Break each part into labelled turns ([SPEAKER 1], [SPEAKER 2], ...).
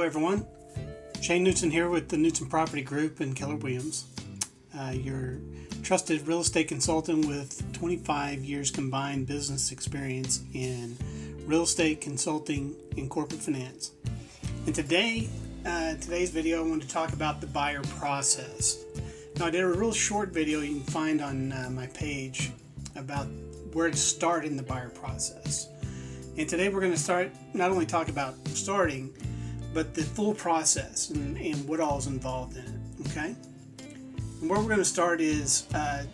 [SPEAKER 1] everyone. Shane Newton here with the Newton Property Group and Keller Williams, your trusted real estate consultant with 25 years combined business experience in real estate consulting and corporate finance. And today's video, I want to talk about the buyer process. Now, I did a real short video you can find on my page about where to start in the buyer process. And today we're going to not only talk about starting, but the full process and what all is involved in it, okay? And where we're going to start is at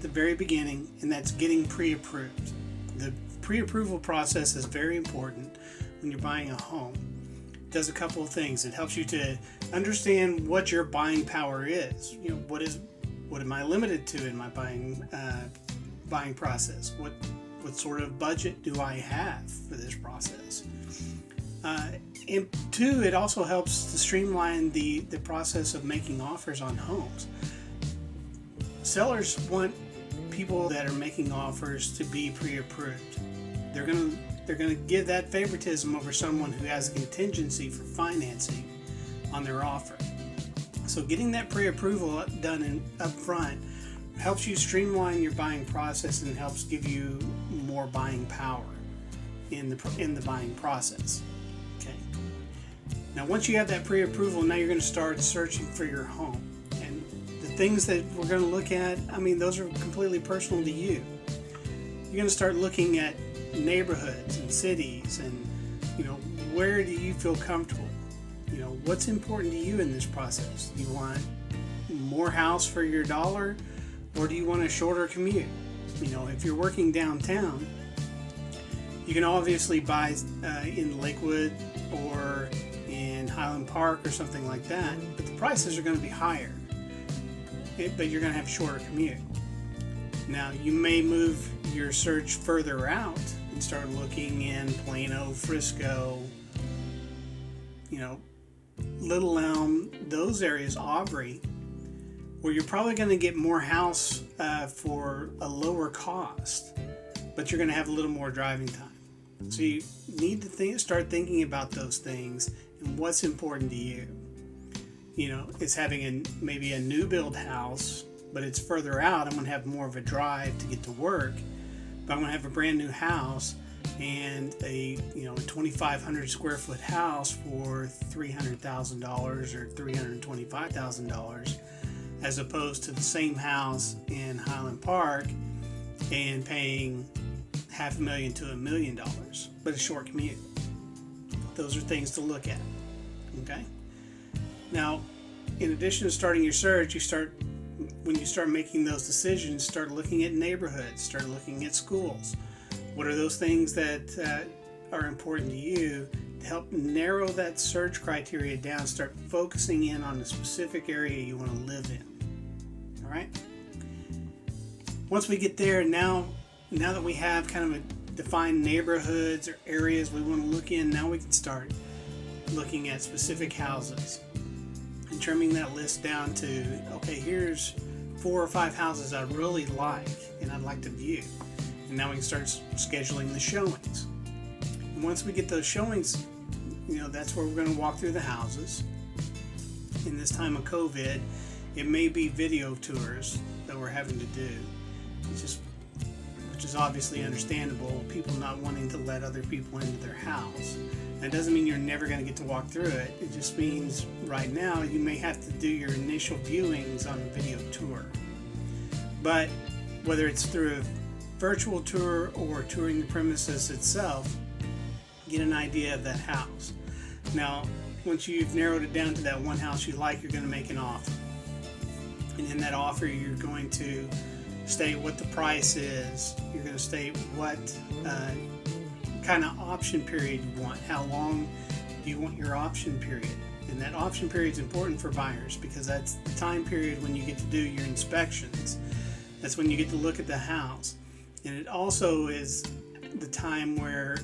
[SPEAKER 1] the very beginning, and that's getting pre-approved. The pre-approval process is very important when you're buying a home. It does a couple of things. It helps you to understand what your buying power is. You know, what am I limited to in my buying process? What sort of budget do I have for this process? And two, it also helps to streamline the process of making offers on homes. Sellers want people that are making offers to be pre-approved. They're gonna give that favoritism over someone who has a contingency for financing on their offer. So getting that pre-approval done up front helps you streamline your buying process and helps give you more buying power in the buying process. Okay. Now, once you have that pre-approval, now you're going to start searching for your home. And the things that we're going to look at, those are completely personal to you. You're going to start looking at neighborhoods and cities, and where do you feel comfortable? What's important to you in this process? Do you want more house for your dollar? Or do you want a shorter commute? If you're working downtown, you can obviously buy in Lakewood or in Highland Park or something like that, but the prices are going to be higher. But you're going to have a shorter commute. Now, you may move your search further out and start looking in Plano, Frisco, Little Elm, those areas, Aubrey, where you're probably going to get more house for a lower cost, but you're going to have a little more driving time. So you need to start thinking about those things and what's important to you. It's having maybe a new build house, but it's further out. I'm going to have more of a drive to get to work, but I'm going to have a brand new house and a 2,500 square foot house for $300,000 or $325,000. As opposed to the same house in Highland Park and paying $500,000 to $1 million, but a short commute. Those are things to look at. Okay. Now, in addition to starting your search, when you start making those decisions, start looking at neighborhoods, start looking at schools. What are those things that are important to you to help narrow that search criteria down? Start focusing in on the specific area you want to live in. All right. Once we get there, now that we have kind of a defined neighborhoods or areas we want to look in, now we can start looking at specific houses and trimming that list down to, okay, here's 4 or 5 houses I really like and I'd like to view. And now we can start scheduling the showings. And once we get those showings, that's where we're going to walk through the houses. In this time of COVID, it may be video tours that we're having to do, which is obviously understandable. People not wanting to let other people into their house. That doesn't mean you're never going to get to walk through it. It just means right now you may have to do your initial viewings on a video tour. But whether it's through a virtual tour or touring the premises itself, get an idea of that house. Now, once you've narrowed it down to that one house you like, you're going to make an offer. And in that offer, you're going to state what the price is. You're going to state what kind of option period you want. How long do you want your option period? And that option period is important for buyers because that's the time period when you get to do your inspections. That's when you get to look at the house. And it also is the time where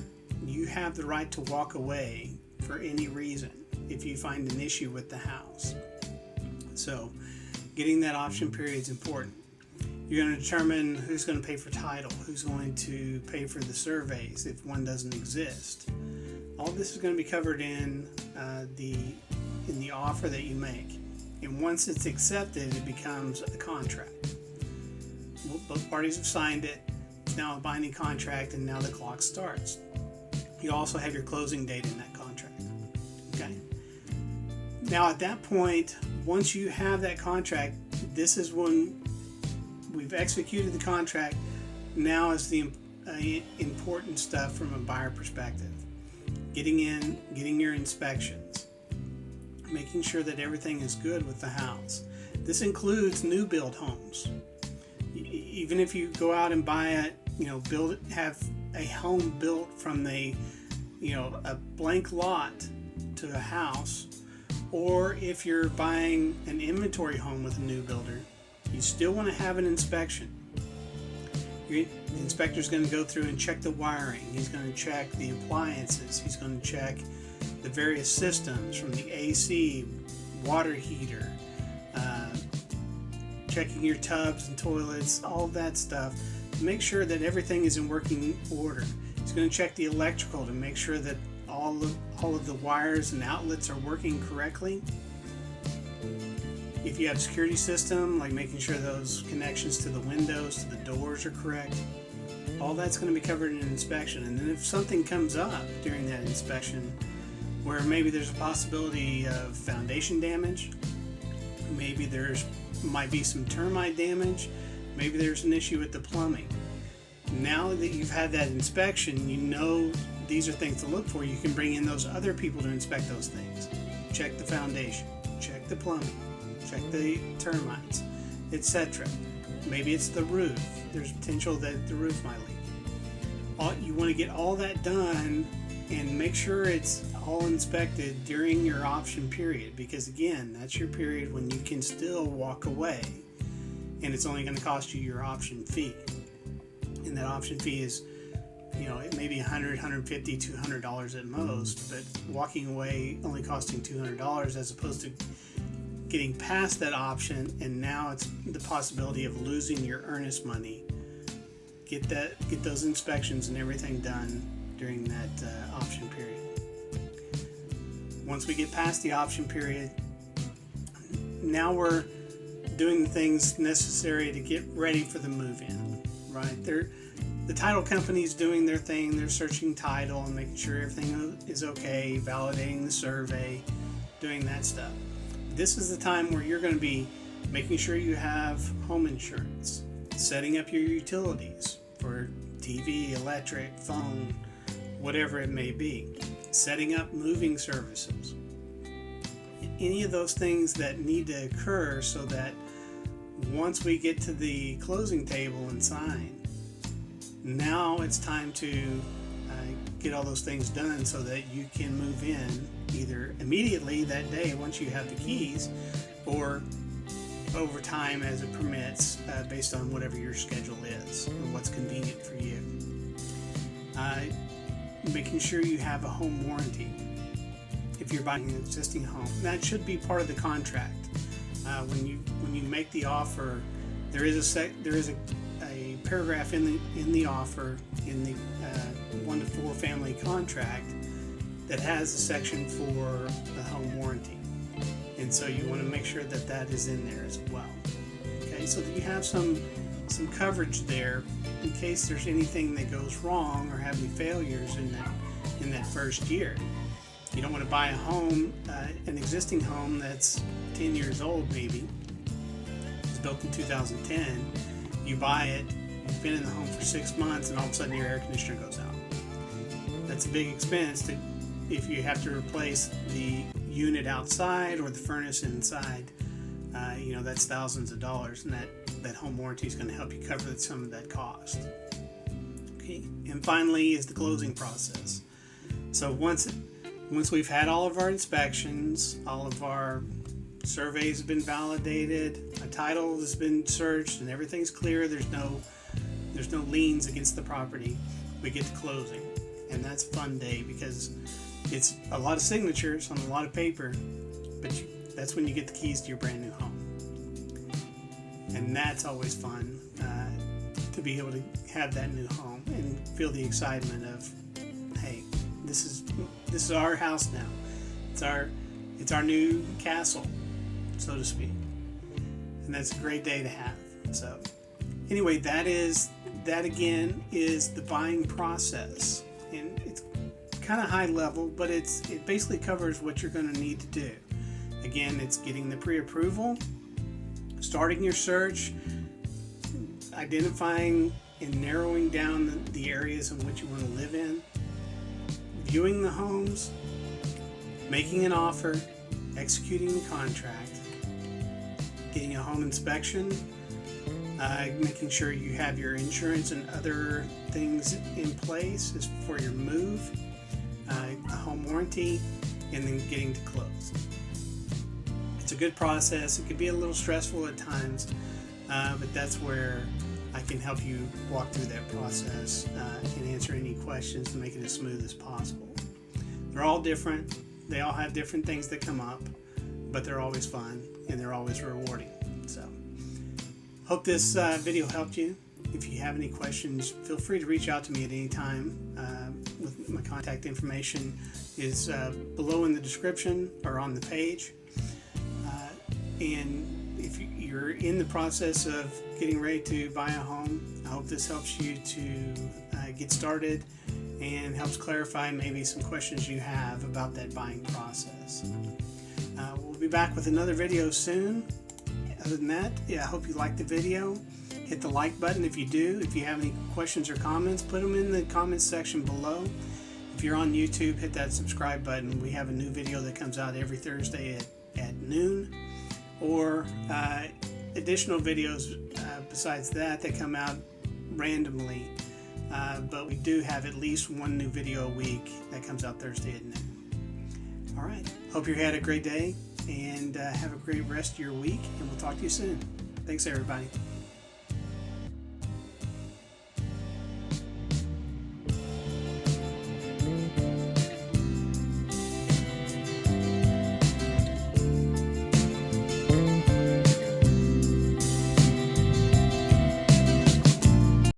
[SPEAKER 1] you have the right to walk away for any reason if you find an issue with the house. So getting that option period is important. You're going to determine who's going to pay for title, who's going to pay for the surveys if one doesn't exist. All this is going to be covered in the offer that you make. And once it's accepted, it becomes a contract. Both parties have signed it. It's now a binding contract, and now the clock starts. You also have your closing date in that contract. Okay. Now at that point, once you have that contract, this is when we've executed the contract. Now is the important stuff from a buyer perspective. Getting in, getting your inspections, making sure that everything is good with the house. This includes new build homes. Even if you go out and buy have a home built from a blank lot to a house, or if you're buying an inventory home with a new builder, you still want to have an inspection. The inspector's going to go through and check the wiring. He's going to check the appliances. He's going to check the various systems from the AC, water heater, checking your tubs and toilets, all of that stuff. Make sure that everything is in working order. He's going to check the electrical to make sure that all of the wires and outlets are working correctly. If you have a security system, like making sure those connections to the windows, to the doors are correct, all that's going to be covered in an inspection. And then if something comes up during that inspection where maybe there's a possibility of foundation damage, maybe might be some termite damage, maybe there's an issue with the plumbing. Now that you've had that inspection, you know these are things to look for. You can bring in those other people to inspect those things. Check the foundation, check the plumbing, check the termites, etc. Maybe it's the roof. There's potential that the roof might leak. You want to get all that done and make sure it's all inspected during your option period, because again, that's your period when you can still walk away, and it's only going to cost you your option fee. And that option fee is, it may be $100, $150, $200 at most, but walking away only costing $200 as opposed to getting past that option, and now it's the possibility of losing your earnest money. Get those inspections and everything done during that option period. Once we get past the option period, now we're doing the things necessary to get ready for the move-in, right? The title company's doing their thing. They're searching title and making sure everything is okay, validating the survey, doing that stuff. This is the time where you're going to be making sure you have home insurance, setting up your utilities for TV, electric, phone, whatever it may be, setting up moving services. Any of those things that need to occur so that once we get to the closing table and sign, now it's time to get all those things done so that you can move in either immediately that day once you have the keys, or over time as it permits, based on whatever your schedule is or what's convenient for you. Making sure you have a home warranty if you're buying an existing home. That should be part of the contract. When you make the offer, there is a paragraph in the offer in the 1 to 4 family contract that has a section for the home warranty, and so you want to make sure that is in there as well. Okay, so that you have some coverage there in case there's anything that goes wrong or have any failures in that first year. You don't want to buy a home, an existing home that's 10 years old maybe. It's built in 2010. You buy it, you've been in the home for 6 months, and all of a sudden your air conditioner goes out. That's a big expense if you have to replace the unit outside or the furnace inside. That's thousands of dollars, and that home warranty is going to help you cover some of that cost. Okay, and finally is the closing process. So once we've had all of our inspections, all of our surveys have been validated, a title has been searched, and everything's clear, there's no liens against the property, we get to closing. And that's a fun day because it's a lot of signatures on a lot of paper, but that's when you get the keys to your brand new home. And that's always fun, to be able to have that new home and feel the excitement of, hey, this is our house now. It's our new castle, so to speak, and that's a great day to have. So anyway, that again is the buying process, and it's kind of high level, but it basically covers what you're going to need to do. Again, it's getting the pre-approval, starting your search, identifying and narrowing down the areas in which you want to live in, viewing the homes, making an offer, executing the contract, getting a home inspection, making sure you have your insurance and other things in place as for your move, a home warranty, and then getting to close. It's a good process. It can be a little stressful at times, but that's where I can help you walk through that process and answer any questions to make it as smooth as possible. They're all different. They all have different things that come up, but they're always fun and they're always rewarding. So, hope this video helped you. If you have any questions, feel free to reach out to me at any time. With my contact information is below in the description or on the page. And if you're in the process of getting ready to buy a home, I hope this helps you to get started and helps clarify maybe some questions you have about that buying process. We'll be back with another video soon. Other than that, I hope you liked the video. Hit the like button if you do. If you have any questions or comments, put them in the comments section below. If you're on YouTube, hit that subscribe button. We have a new video that comes out every Thursday at noon, or additional videos besides that come out randomly. But we do have at least one new video a week that comes out Thursday at noon. All right. Hope you had a great day and have a great rest of your week, and we'll talk to you soon. Thanks, everybody.